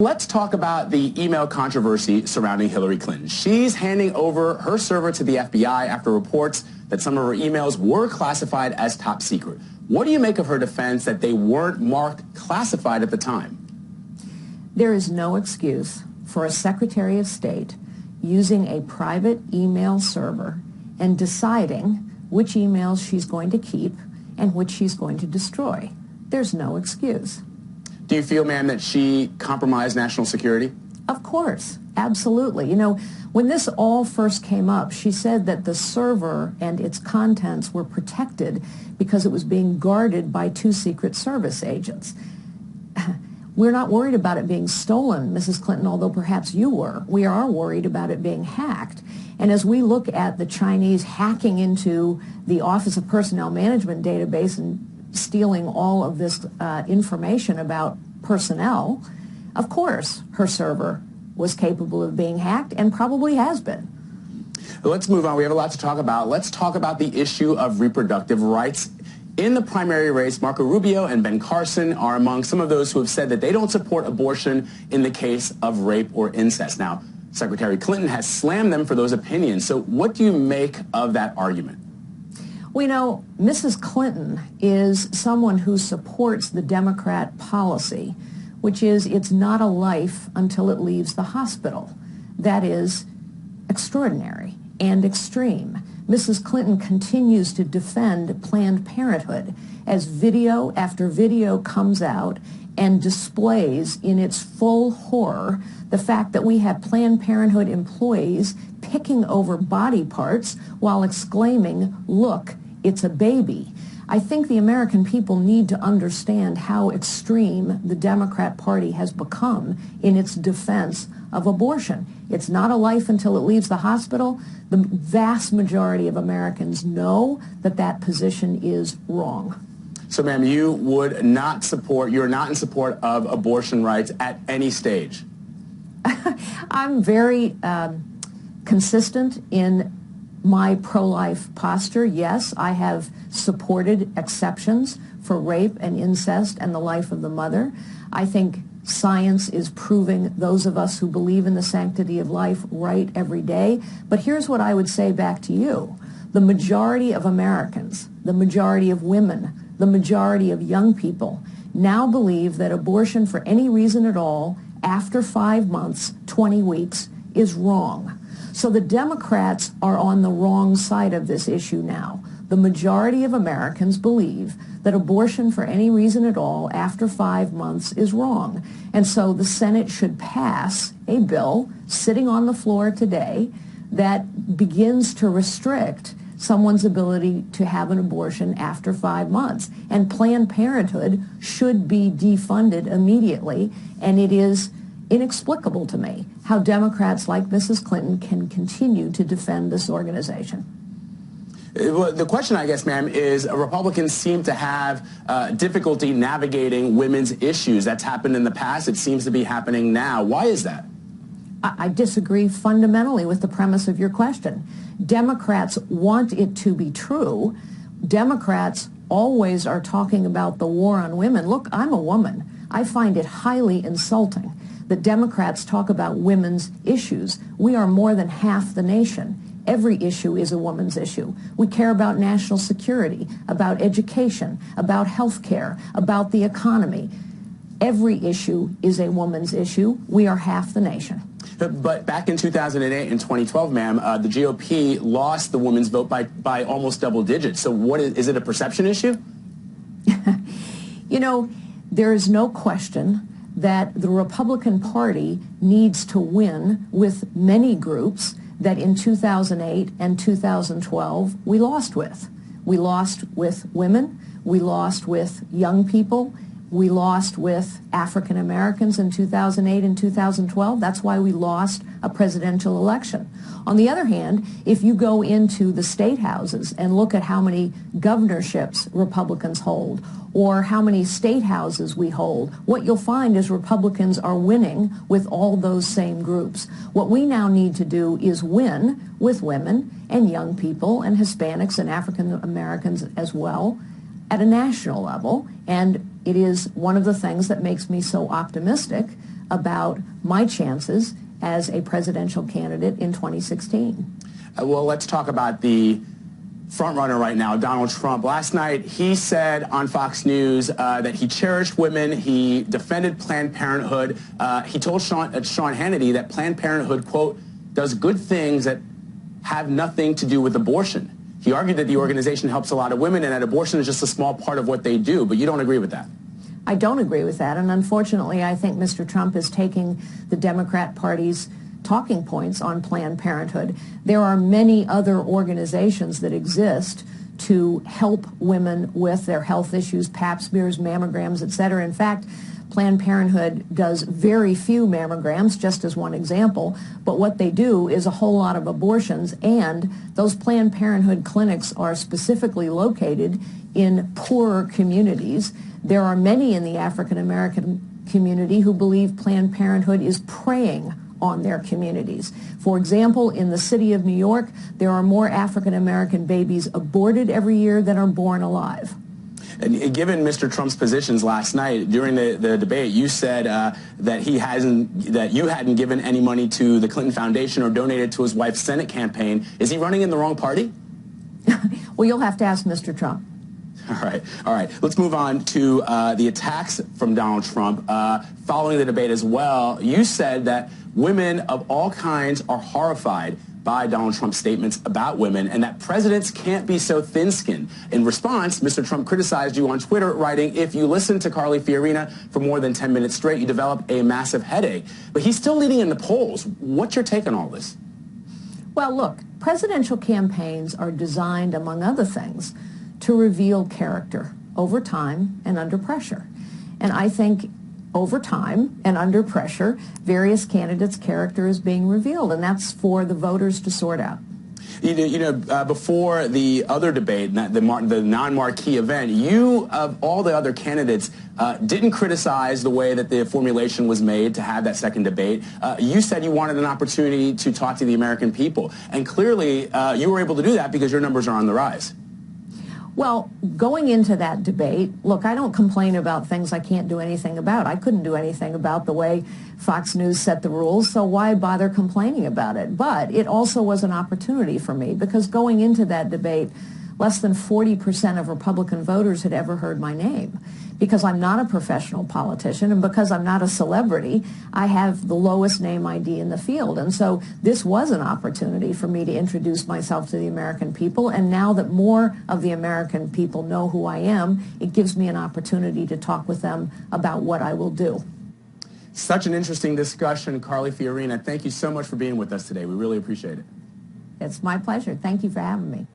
Let's talk about the email controversy surrounding Hillary Clinton. She's handing over her server to the FBI after reports that some of her emails were classified as top secret. What do you make of her defense that they weren't marked classified at the time? There is no excuse for a Secretary of State using a private email server and deciding which emails she's going to keep and which she's going to destroy. There's no excuse. Do you feel, ma'am, that she compromised national security? Of course, absolutely. You know, when this all first came up, she said that the server and its contents were protected because it was being guarded by 2 Secret Service agents. We're not worried about it being stolen, Mrs. Clinton, although perhaps you were. We are worried about it being hacked. And as we look at the Chinese hacking into the Office of Personnel Management database and stealing all of this information about personnel, of course her server was capable of being hacked and probably has been. Let's move on. We have a lot to talk about. Let's talk about the issue of reproductive rights. In the primary race, Marco Rubio and Ben Carson are among some of those who have said that they don't support abortion in the case of rape or incest. Now, Secretary Clinton has slammed them for those opinions. So what do you make of that argument? We know Mrs. Clinton is someone who supports the Democrat policy, which is it's not a life until it leaves the hospital. That is extraordinary and extreme. Mrs. Clinton continues to defend Planned Parenthood as video after video comes out and displays in its full horror the fact that we have Planned Parenthood employees picking over body parts while exclaiming, "Look, it's a baby." I think the American people need to understand how extreme the Democrat Party has become in its defense of abortion. It's not a life until it leaves the hospital. The vast majority of Americans know that that position is wrong. So, ma'am, you would not support, you're not in support of abortion rights at any stage? I'm very consistent in my pro-life posture. Yes, I have supported exceptions for rape and incest and the life of the mother. I think science is proving those of us who believe in the sanctity of life right every day. But here's what I would say back to you. The majority of Americans, the majority of women, the majority of young people now believe that abortion for any reason at all after 5 months, 20 weeks, is wrong. So the Democrats are on the wrong side of this issue now. The majority of Americans believe that abortion for any reason at all after 5 months is wrong. And so the Senate should pass a bill sitting on the floor today that begins to restrict someone's ability to have an abortion after 5 months. And Planned Parenthood should be defunded immediately, and it is inexplicable to me how Democrats like Mrs. Clinton can continue to defend this organization. Well, the question, I guess, ma'am, is Republicans seem to have difficulty navigating women's issues. That's happened in the past. It seems to be happening now. Why is that? I disagree fundamentally with the premise of your question. Democrats want it to be true. Democrats always are talking about the war on women. Look, I'm a woman. I find it highly insulting that Democrats talk about women's issues. We are more than half the nation. Every issue is a woman's issue. We care about national security, about education, about health care, about the economy. Every issue is a woman's issue. We are half the nation. But back in 2008 and 2012, ma'am, the GOP lost the women's vote by almost double digits. So what is it a perception issue? You know, there is no question that the Republican Party needs to win with many groups that in 2008 and 2012 we lost with. We lost with women, we lost with young people, we lost with African Americans in 2008 and 2012. That's why we lost a presidential election. On the other hand, if you go into the state houses and look at how many governorships Republicans hold or how many state houses we hold, what you'll find is Republicans are winning with all those same groups. What we now need to do is win with women and young people and Hispanics and African Americans as well at a national level, and it is one of the things that makes me so optimistic about my chances as a presidential candidate in 2016. Well, let's talk about the frontrunner right now, Donald Trump. Last night, he said on Fox News that he cherished women. He defended Planned Parenthood. He told Sean Hannity that Planned Parenthood, quote, does good things that have nothing to do with abortion. He argued that the organization helps a lot of women and that abortion is just a small part of what they do, but you don't agree with that. I don't agree with that, and unfortunately, I think Mr. Trump is taking the Democrat Party's talking points on Planned Parenthood. There are many other organizations that exist to help women with their health issues, pap smears, mammograms, etc. In fact, Planned Parenthood does very few mammograms, just as one example, but what they do is a whole lot of abortions, and those Planned Parenthood clinics are specifically located in poorer communities. There are many in the African American community who believe Planned Parenthood is preying on their communities. For example, in the city of New York, there are more African American babies aborted every year than are born alive. And given Mr. Trump's positions last night during the debate, you said that you hadn't given any money to the Clinton Foundation or donated to his wife's Senate campaign. Is he running in the wrong party? Well, you'll have to ask Mr. Trump. All right. Let's move on to the attacks from Donald Trump. Following the debate as well, you said that women of all kinds are horrified by Donald Trump's statements about women and that presidents can't be so thin-skinned. In response, Mr. Trump criticized you on Twitter, writing, if you listen to Carly Fiorina for more than 10 minutes straight, you develop a massive headache. But he's still leading in the polls. What's your take on all this? Well, look, presidential campaigns are designed, among other things, to reveal character over time and under pressure. And I think over time and under pressure, various candidates' character is being revealed, and that's for the voters to sort out. Before the other debate, the non-marquee event, you, of all the other candidates, didn't criticize the way that the formulation was made to have that second debate. You said you wanted an opportunity to talk to the American people, and clearly you were able to do that because your numbers are on the rise. Well, going into that debate, look, I don't complain about things I can't do anything about. I couldn't do anything about the way Fox News set the rules, so why bother complaining about it? But it also was an opportunity for me because going into that debate, less than 40% of Republican voters had ever heard my name. Because I'm not a professional politician and because I'm not a celebrity, I have the lowest name ID in the field. And so this was an opportunity for me to introduce myself to the American people. And now that more of the American people know who I am, it gives me an opportunity to talk with them about what I will do. Such an interesting discussion, Carly Fiorina. Thank you so much for being with us today. We really appreciate it. It's my pleasure. Thank you for having me.